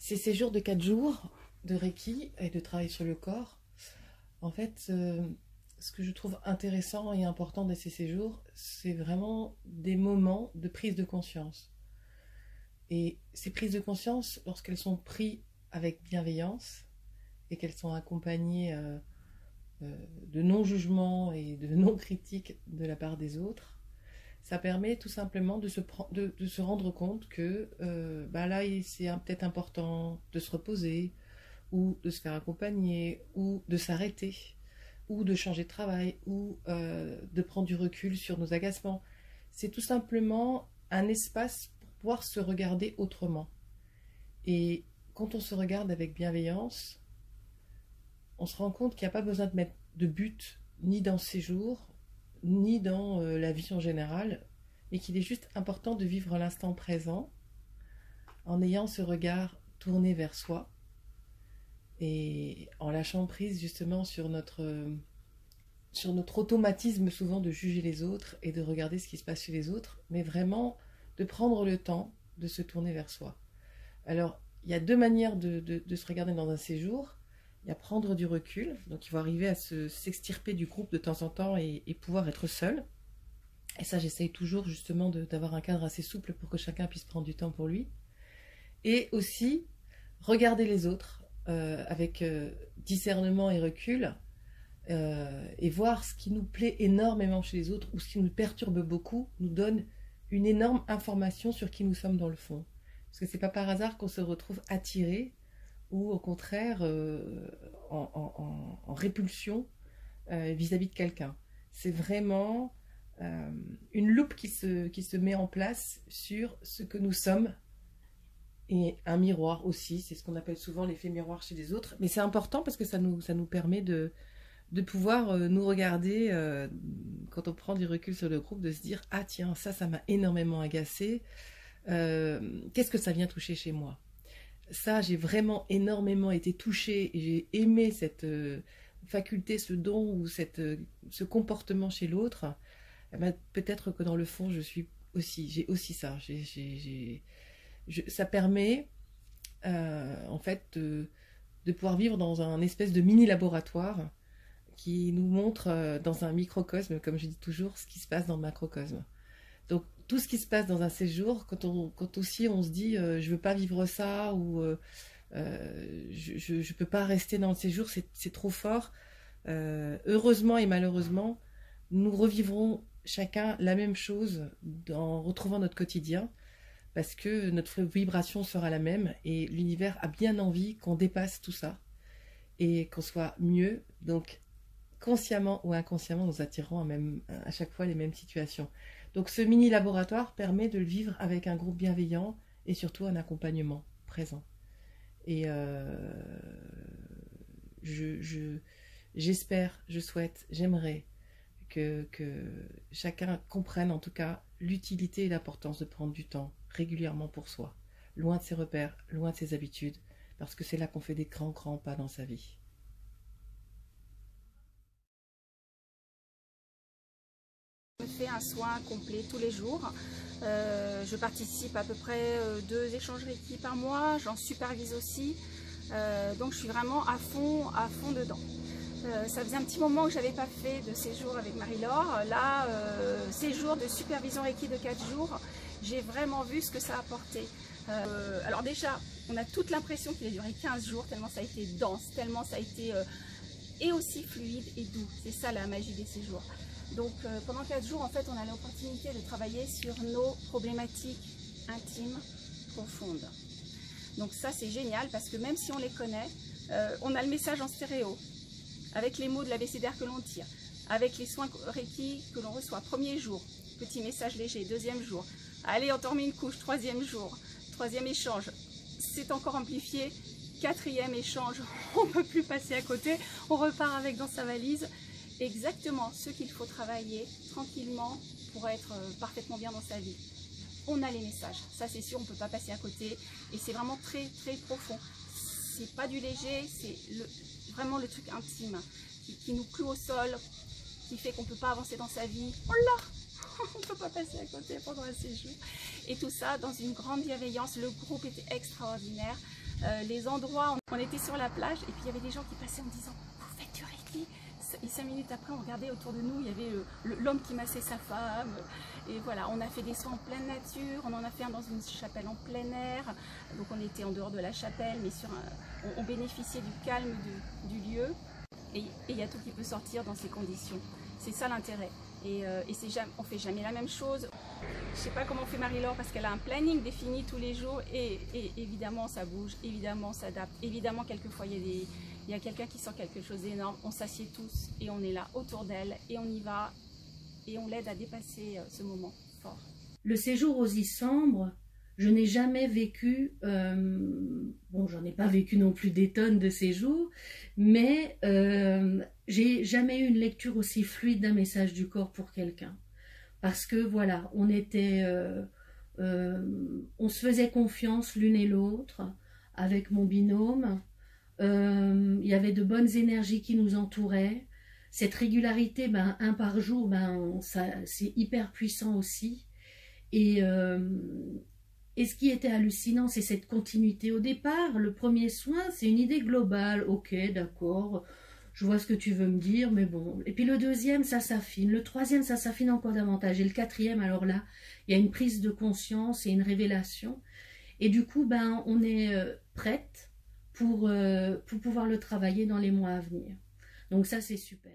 Ces séjours de 4 jours de Reiki et de travail sur le corps, en fait, ce que je trouve intéressant et important de ces séjours, c'est vraiment des moments de prise de conscience. Et ces prises de conscience, lorsqu'elles sont prises avec bienveillance et qu'elles sont accompagnées de non-jugement et de non-critique de la part des autres, ça permet tout simplement de se rendre compte que là, c'est peut-être important de se reposer, ou de se faire accompagner, ou de s'arrêter, ou de changer de travail, ou de prendre du recul sur nos agacements. C'est tout simplement un espace pour pouvoir se regarder autrement. Et quand on se regarde avec bienveillance, on se rend compte qu'il n'y a pas besoin de mettre de but, ni dans ces jours, ni dans la vie en général, mais qu'il est juste important de vivre l'instant présent en ayant ce regard tourné vers soi et en lâchant prise justement sur notre automatisme souvent de juger les autres et de regarder ce qui se passe chez les autres, mais vraiment de prendre le temps de se tourner vers soi. Alors, il y a deux manières de se regarder dans un séjour. Il y a prendre du recul, donc il faut arriver à s'extirper du groupe de temps en temps et pouvoir être seul. Et ça, j'essaye toujours justement d'avoir un cadre assez souple pour que chacun puisse prendre du temps pour lui. Et aussi, regarder les autres avec discernement et recul et voir ce qui nous plaît énormément chez les autres ou ce qui nous perturbe beaucoup, nous donne une énorme information sur qui nous sommes dans le fond. Parce que c'est pas par hasard qu'on se retrouve attiré ou au contraire en répulsion vis-à-vis de quelqu'un. C'est vraiment une loupe qui se met en place sur ce que nous sommes et un miroir aussi, c'est ce qu'on appelle souvent l'effet miroir chez les autres. Mais c'est important parce que ça nous permet de pouvoir nous regarder quand on prend du recul sur le groupe, de se dire « Ah tiens, ça m'a énormément agacé, qu'est-ce que ça vient toucher chez moi ?» Ça, j'ai vraiment énormément été touchée et j'ai aimé cette faculté, ce don ou ce comportement chez l'autre. Eh ben, peut-être que dans le fond, j'ai aussi ça. Ça permet en fait de pouvoir vivre dans un espèce de mini laboratoire qui nous montre dans un microcosme, comme je dis toujours, ce qui se passe dans le macrocosme. Donc tout ce qui se passe dans un séjour, quand aussi on se dit je veux pas vivre ça ou je peux pas rester dans le séjour, c'est trop fort. Heureusement et malheureusement, nous revivrons chacun la même chose en retrouvant notre quotidien, parce que notre vibration sera la même et l'univers a bien envie qu'on dépasse tout ça et qu'on soit mieux. Donc consciemment ou inconsciemment, nous attirons à chaque fois les mêmes situations. Donc ce mini laboratoire permet de le vivre avec un groupe bienveillant et surtout un accompagnement présent. Et j'espère, je souhaite, j'aimerais que chacun comprenne en tout cas l'utilité et l'importance de prendre du temps régulièrement pour soi, loin de ses repères, loin de ses habitudes, parce que c'est là qu'on fait des grands pas dans sa vie. Je fais un soin complet tous les jours. Je participe à peu près 2 échanges Reiki par mois, j'en supervise aussi. Donc je suis vraiment à fond dedans. Ça faisait un petit moment que je n'avais pas fait de séjour avec Marie-Laure. Là, séjour de supervision Reiki de 4 jours, j'ai vraiment vu ce que ça a apporté. Alors déjà, on a toute l'impression qu'il a duré 15 jours, tellement ça a été dense, tellement ça a été et aussi fluide et doux. C'est ça la magie des séjours. Donc pendant 4 jours, en fait, on a l'opportunité de travailler sur nos problématiques intimes, profondes. Donc ça, c'est génial parce que même si on les connaît, on a le message en stéréo, avec les mots de l'abécédaire que l'on tire, avec les soins Reiki que l'on reçoit. Premier jour, petit message léger. Deuxième jour, allez, on t'en remet une couche. Troisième jour, troisième échange, c'est encore amplifié. Quatrième échange, on ne peut plus passer à côté, on repart avec dans sa valise exactement ce qu'il faut travailler tranquillement pour être parfaitement bien dans sa vie. On a les messages, ça c'est sûr, on ne peut pas passer à côté et c'est vraiment très profond. C'est pas du léger, c'est vraiment le truc intime qui nous cloue au sol, qui fait qu'on ne peut pas avancer dans sa vie. Oh là, on ne peut pas passer à côté pendant un séjour. Et tout ça dans une grande bienveillance. Le groupe était extraordinaire. les endroits. On était sur la plage et puis il y avait des gens qui passaient en disant « Vous faites du Reiki ?» Et 5 minutes après, on regardait autour de nous, il y avait l'homme qui massait sa femme. Et voilà, on a fait des soins en pleine nature, on en a fait un dans une chapelle en plein air. Donc on était en dehors de la chapelle, mais on bénéficiait du calme du lieu. Et il y a tout qui peut sortir dans ces conditions. C'est ça l'intérêt. Et on ne fait jamais la même chose. Je ne sais pas comment fait Marie-Laure parce qu'elle a un planning défini tous les jours. Et évidemment, ça bouge, évidemment, ça s'adapte. Évidemment, quelquefois, il y a quelqu'un qui sent quelque chose d'énorme. On s'assied tous et on est là autour d'elle et on y va. Et on l'aide à dépasser ce moment fort. Le séjour aux Issambres, je n'ai jamais vécu, bon, j'en ai pas vécu non plus des tonnes de séjours, mais j'ai jamais eu une lecture aussi fluide d'un message du corps pour quelqu'un. Parce que voilà, on se faisait confiance l'une et l'autre avec mon binôme. Il y avait de bonnes énergies qui nous entouraient. Cette régularité, un par jour, c'est hyper puissant aussi. Et ce qui était hallucinant, c'est cette continuité. Au départ, le premier soin, c'est une idée globale. Ok, d'accord, je vois ce que tu veux me dire, mais bon. Et puis le deuxième, ça s'affine. Le troisième, ça s'affine encore davantage. Et le quatrième, alors là, il y a une prise de conscience et une révélation. Et du coup, on est prête pour pouvoir le travailler dans les mois à venir. Donc ça, c'est super.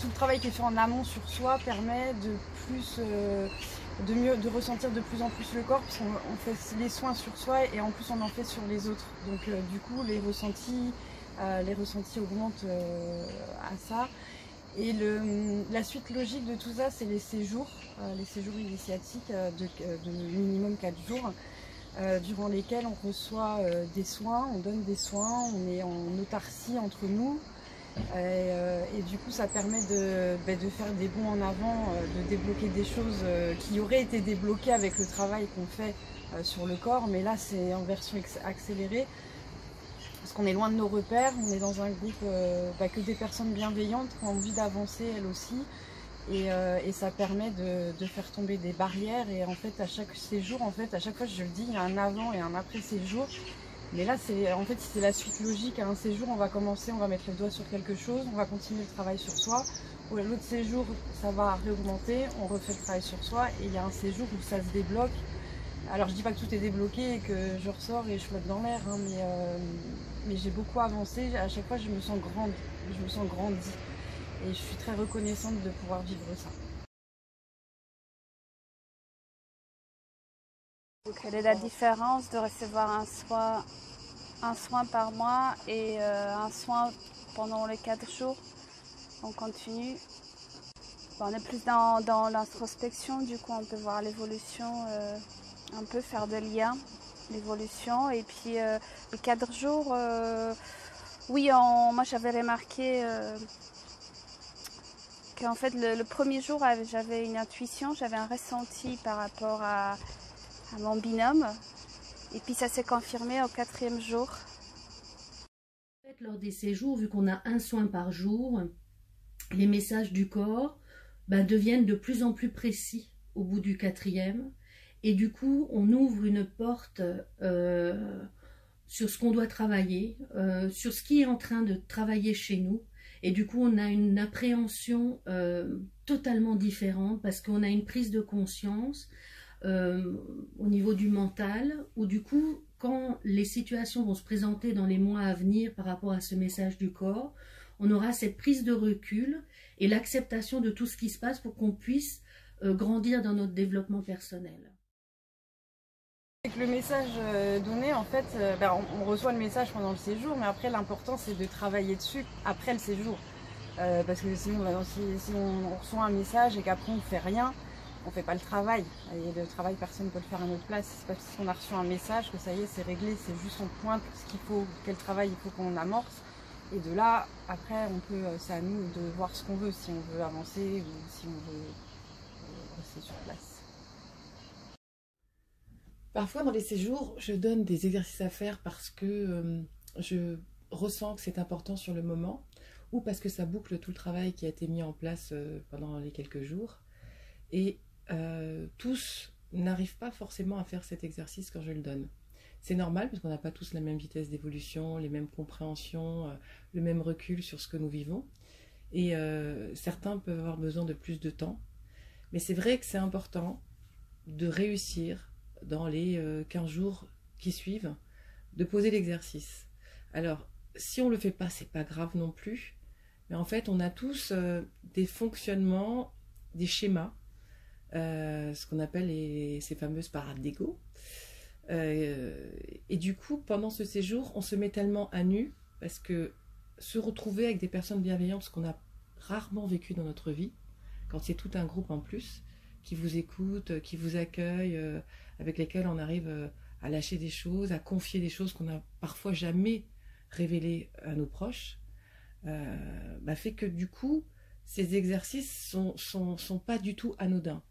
Tout le travail qui est fait en amont sur soi permet de ressentir de plus en plus le corps, puisqu'on fait les soins sur soi et en plus on en fait sur les autres. Donc du coup les ressentis augmentent à ça. Et la suite logique de tout ça, c'est les séjours initiatiques de minimum 4 jours, durant lesquels on reçoit des soins, on donne des soins, on est en autarcie entre nous. Et du coup ça permet de faire des bonds en avant, de débloquer des choses qui auraient été débloquées avec le travail qu'on fait sur le corps, mais là c'est en version accélérée parce qu'on est loin de nos repères, on est dans un groupe que des personnes bienveillantes qui ont envie d'avancer elles aussi, et ça permet de faire tomber des barrières. Et en fait à chaque séjour, à chaque fois je le dis, il y a un avant et un après séjour. Mais là, c'est la suite logique. À un séjour, on va commencer, on va mettre le doigt sur quelque chose, on va continuer le travail sur soi. L'autre séjour, ça va réaugmenter, on refait le travail sur soi. Et il y a un séjour où ça se débloque. Alors, je dis pas que tout est débloqué et que je ressors et je flotte dans l'air, hein, mais j'ai beaucoup avancé. À chaque fois, je me sens grandie. Et je suis très reconnaissante de pouvoir vivre ça. Quelle est la différence de recevoir un soin par mois et un soin pendant les 4 jours on continue? On est plus dans l'introspection, du coup on peut voir l'évolution, un peu faire de lien, l'évolution. Et puis les 4 jours, oui, moi j'avais remarqué qu'en fait le premier jour j'avais une intuition, j'avais un ressenti par rapport à mon binôme, et puis ça s'est confirmé au 4e jour. Lors des séjours, vu qu'on a un soin par jour, les messages du corps deviennent de plus en plus précis au bout du 4e, et du coup on ouvre une porte sur ce qu'on doit travailler, sur ce qui est en train de travailler chez nous, et du coup on a une appréhension totalement différente, parce qu'on a une prise de conscience au niveau du mental, où du coup quand les situations vont se présenter dans les mois à venir par rapport à ce message du corps, on aura cette prise de recul et l'acceptation de tout ce qui se passe pour qu'on puisse grandir dans notre développement personnel. Avec le message donné, en fait, on reçoit le message pendant le séjour, mais après l'important c'est de travailler dessus après le séjour, parce que sinon si on reçoit un message et qu'après on ne fait rien, on ne fait pas le travail. Et le travail, personne ne peut le faire à notre place. C'est pas parce qu'on a reçu un message que ça y est, c'est réglé. C'est juste on pointe ce qu'il faut, quel travail il faut qu'on amorce. Et de là, après, c'est à nous de voir ce qu'on veut, si on veut avancer ou si on veut rester sur place. Parfois, dans les séjours, je donne des exercices à faire parce que je ressens que c'est important sur le moment, ou parce que ça boucle tout le travail qui a été mis en place pendant les quelques jours. Et tous n'arrivent pas forcément à faire cet exercice quand je le donne. C'est normal parce qu'on n'a pas tous la même vitesse d'évolution, les mêmes compréhensions, le même recul sur ce que nous vivons. Et certains peuvent avoir besoin de plus de temps. Mais c'est vrai que c'est important de réussir dans les 15 jours qui suivent, de poser l'exercice. Alors, si on ne le fait pas, c'est pas grave non plus. Mais en fait, on a tous des fonctionnements, des schémas, ce qu'on appelle ces fameuses parades d'ego. Et du coup, pendant ce séjour, on se met tellement à nu, parce que se retrouver avec des personnes bienveillantes, ce qu'on a rarement vécu dans notre vie, quand c'est tout un groupe en plus, qui vous écoute, qui vous accueille, avec lesquels on arrive à lâcher des choses, à confier des choses qu'on n'a parfois jamais révélées à nos proches, fait que du coup, ces exercices sont pas du tout anodins.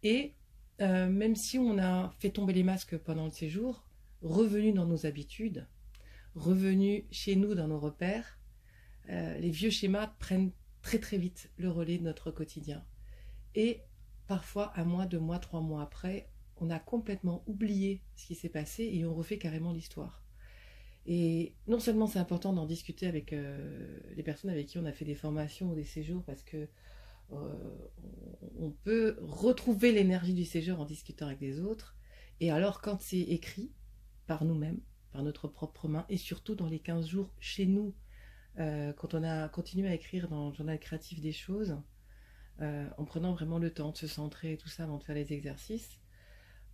Et même si on a fait tomber les masques pendant le séjour, revenus dans nos habitudes, revenus chez nous dans nos repères, les vieux schémas prennent très très vite le relais de notre quotidien. Et parfois, 1 mois, 2 mois, 3 mois après, on a complètement oublié ce qui s'est passé et on refait carrément l'histoire. Et non seulement c'est important d'en discuter avec les personnes avec qui on a fait des formations ou des séjours, parce que on peut retrouver l'énergie du séjour en discutant avec les autres. Et alors quand c'est écrit par nous-mêmes, par notre propre main, et surtout dans les 15 jours chez nous, quand on a continué à écrire dans le journal créatif des choses, en prenant vraiment le temps de se centrer et tout ça avant de faire les exercices,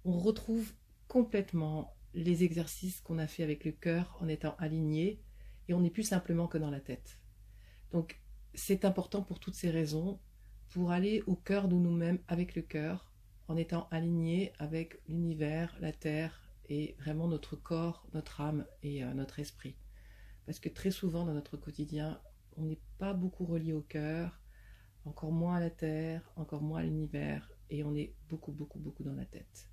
on retrouve complètement les exercices qu'on a fait avec le cœur en étant aligné, et on n'est plus simplement que dans la tête. Donc c'est important pour toutes ces raisons, pour aller au cœur de nous-mêmes avec le cœur, en étant aligné avec l'univers, la terre et vraiment notre corps, notre âme et notre esprit. Parce que très souvent dans notre quotidien, on n'est pas beaucoup relié au cœur, encore moins à la terre, encore moins à l'univers, et on est beaucoup dans la tête.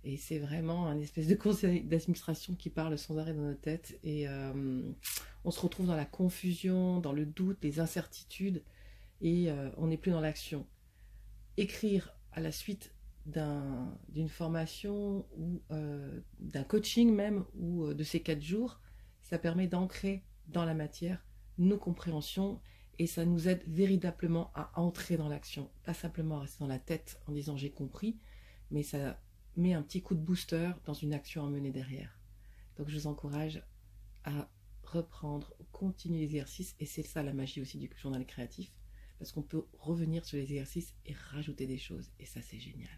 Et c'est vraiment un espèce de conseil d'administration qui parle sans arrêt dans notre tête, et on se retrouve dans la confusion, dans le doute, les incertitudes, et on n'est plus dans l'action. Écrire à la suite d'une formation ou d'un coaching même, ou de ces 4 jours, ça permet d'ancrer dans la matière nos compréhensions, et ça nous aide véritablement à entrer dans l'action, pas simplement à rester dans la tête en disant j'ai compris, mais ça met un petit coup de booster dans une action à mener derrière. Donc je vous encourage à reprendre, continuer l'exercice, et c'est ça la magie aussi du journal créatif, parce qu'on peut revenir sur les exercices et rajouter des choses, et ça c'est génial.